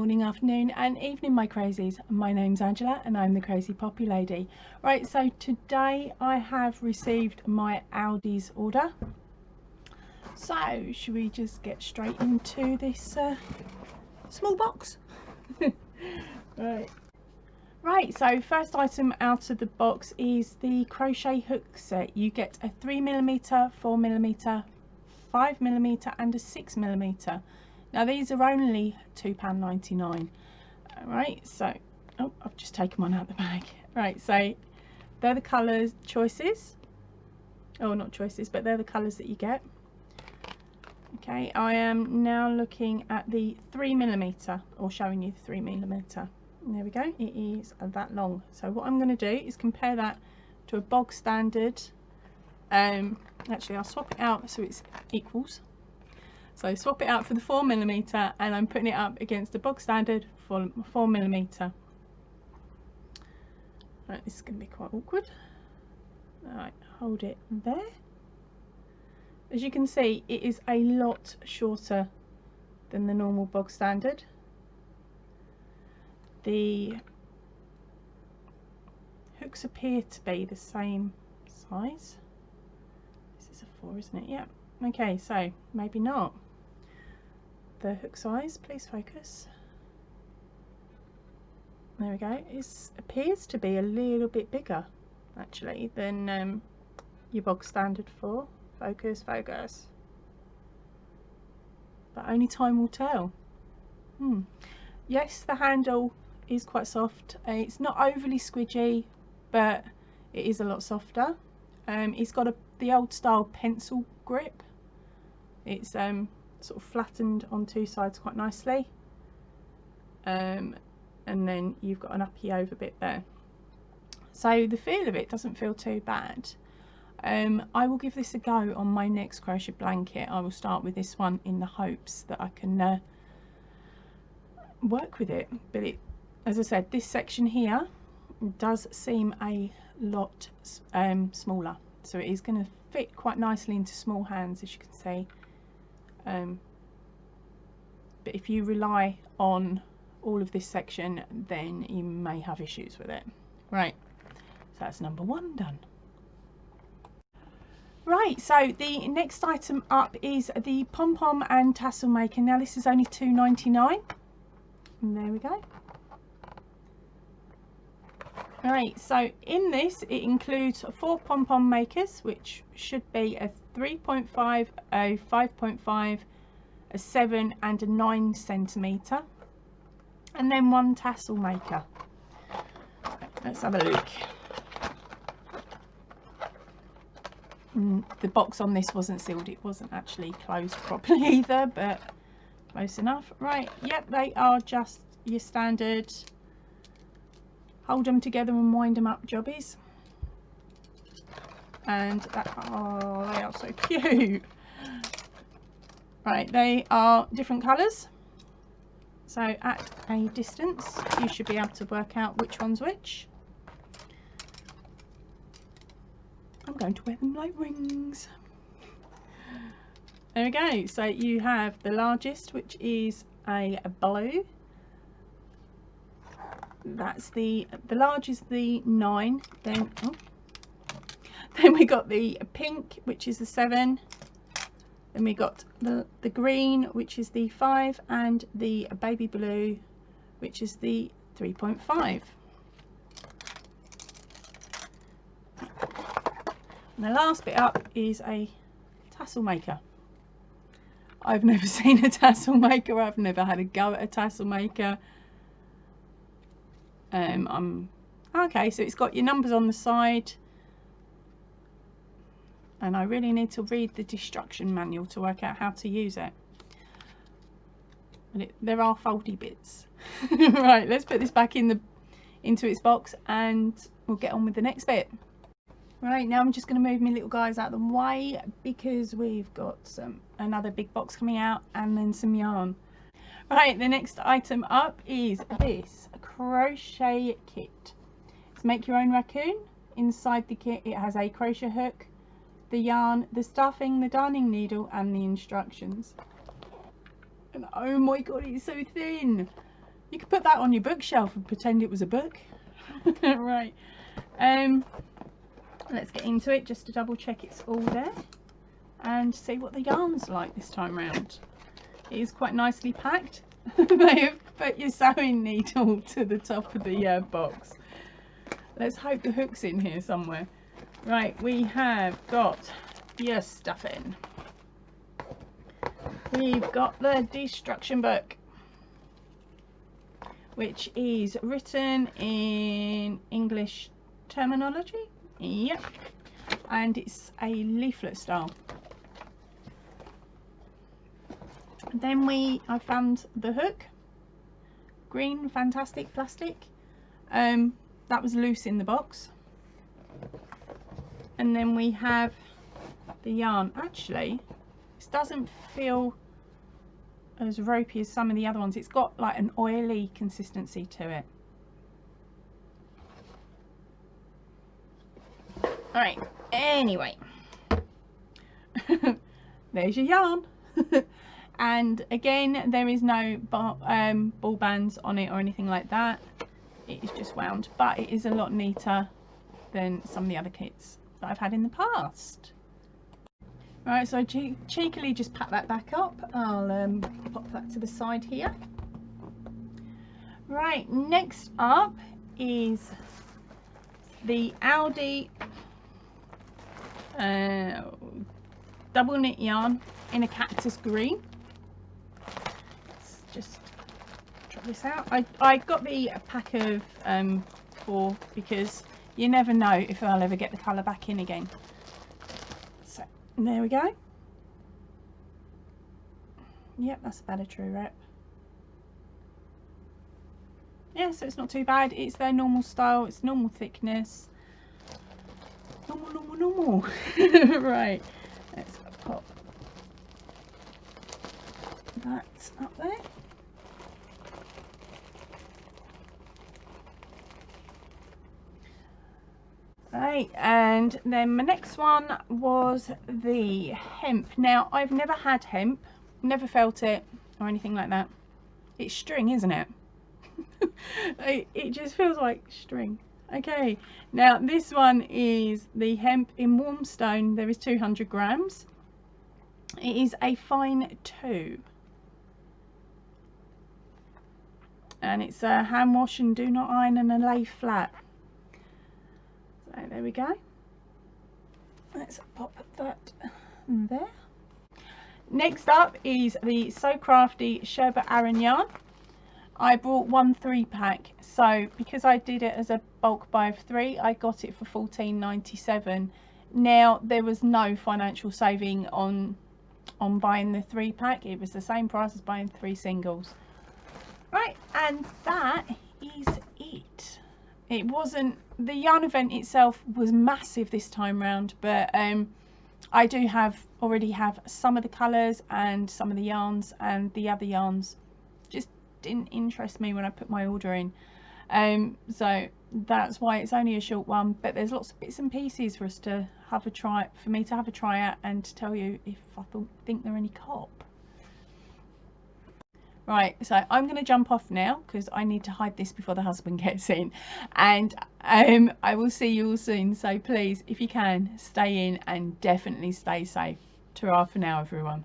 morning, afternoon and evening, my crazies. My name's Angela and I'm the Crazy Poppy Lady. Right, so today I have received my Aldi's order. So should we just get straight into this small box? Right, so first item out of the box is the crochet hook set. You get a 3mm, 4mm, 5mm and a 6mm. Now these are only £2.99. Alright, so I've just taken one out of the bag. Right, so they're the colours choices. Oh, not choices, but they're the colours that you get. Okay, I am now looking at the 3mm, or showing you the 3mm. There we go, it is that long. So what I'm going to do is compare that to a bog standard. Actually I'll swap it out so it's equals. So swap it out for the 4mm and I'm putting it up against the bog standard for 4mm. Right, this is going to be quite awkward. Alright, hold it there. As you can see, it is a lot shorter than the normal bog standard. The hooks appear to be the same size. This is a 4, isn't it? Yeah. Okay, so maybe not. The hook size, please focus. There we go. It appears to be a little bit bigger actually than your bog standard 4. Focus, focus. But only time will tell. Yes, the handle is quite soft. It's not overly squidgy, but it is a lot softer. It's got the old style pencil grip. It's sort of flattened on two sides quite nicely, and then you've got an uppy over bit there. So the feel of it doesn't feel too bad. I will give this a go on my next crochet blanket. I will start with this one in the hopes that I can work with it, but as I said, this section here does seem a lot smaller, so it is going to fit quite nicely into small hands, as you can see. But if you rely on all of this section, then you may have issues with it. Right, so that's number 1 done. Right, so the next item up is the pom-pom and tassel maker. Now this is only £2.99, and there we go. Right, so in this it includes 4 pom-pom makers, which should be a 3.5, a 5.5, a 7 and a 9cm, and then 1 tassel maker. Let's have a look. The box on this wasn't sealed, it wasn't actually closed properly either, but close enough. Right, yep, they are just your standard hold them together and wind them up jobbies, and that, oh, they are so cute. Right, they are different colours, so at a distance you should be able to work out which one's which. I'm going to wear them like rings. There we go. So you have the largest, which is a blue. That's the large is the 9. Then we got the pink, which is the 7. Then we got the green, which is the 5, and the baby blue, which is the 3.5. And the last bit up is a tassel maker. I've never seen a tassel maker. I've never had a go at a tassel maker. Okay, so it's got your numbers on the side, and I really need to read the instruction manual to work out how to use it. And there are foldy bits. Right, let's put this back into its box and we'll get on with the next bit. Right, now I'm just going to move my little guys out of the way because we've got another big box coming out and then some yarn. Right, the next item up is this crochet kit. It's make your own raccoon. Inside the kit it has a crochet hook, the yarn, the stuffing, the darning needle and the instructions. And oh my god, it's so thin. You could put that on your bookshelf and pretend it was a book. Right, let's get into it just to double check it's all there and see what the yarn's like this time round. It is quite nicely packed. They have put your sewing needle to the top of the box. Let's hope the hook's in here somewhere. Right, we have got your stuffing. We've got the destruction book, which is written in English terminology. Yep, and it's a leaflet style. Then I found the hook, green fantastic plastic. That was loose in the box. And then we have the yarn. Actually, this doesn't feel as ropey as some of the other ones. It's got like an oily consistency to it. Alright, anyway. There's your yarn. And again, there is no ball bands on it or anything like that. It is just wound, but it is a lot neater than some of the other kits that I've had in the past. Right, so I cheekily just pack that back up. I'll pop that to the side here. Right, next up is the Aldy double knit yarn in a cactus green. Let's just try this out. I got the pack of 4 because you never know if I'll ever get the colour back in again. So there we go. Yep, that's about a true rep. Yeah, so it's not too bad. It's their normal style, it's normal thickness. Normal. Right, let's pop that up there. Right, and then my next one was the hemp. Now, I've never had hemp, never felt it or anything like that. It's string, isn't it? It just feels like string. Okay, now this one is the hemp in warm stone. There is 200 grams. It is a fine 2. And it's a hand wash and do not iron and a lay flat. So there we go. Let's pop that there. Next up is the So Crafty Sherbet Aran yarn. I brought 1 3-pack, so because I did it as a bulk buy of 3, I got it for $14.97. Now there was no financial saving on buying the 3-pack. It was the same price as buying 3 singles. Right, and that is it. It wasn't, the yarn event itself was massive this time round, but I do already have some of the colours and some of the yarns, and the other yarns just didn't interest me when I put my order in. So that's why it's only a short one, but there's lots of bits and pieces for us to have a try, for me to have a try at and to tell you if I think they're any cop. Right, so I'm going to jump off now because I need to hide this before the husband gets in, and I will see you all soon. So please, if you can, stay in and definitely stay safe. Ta-ra for now, everyone.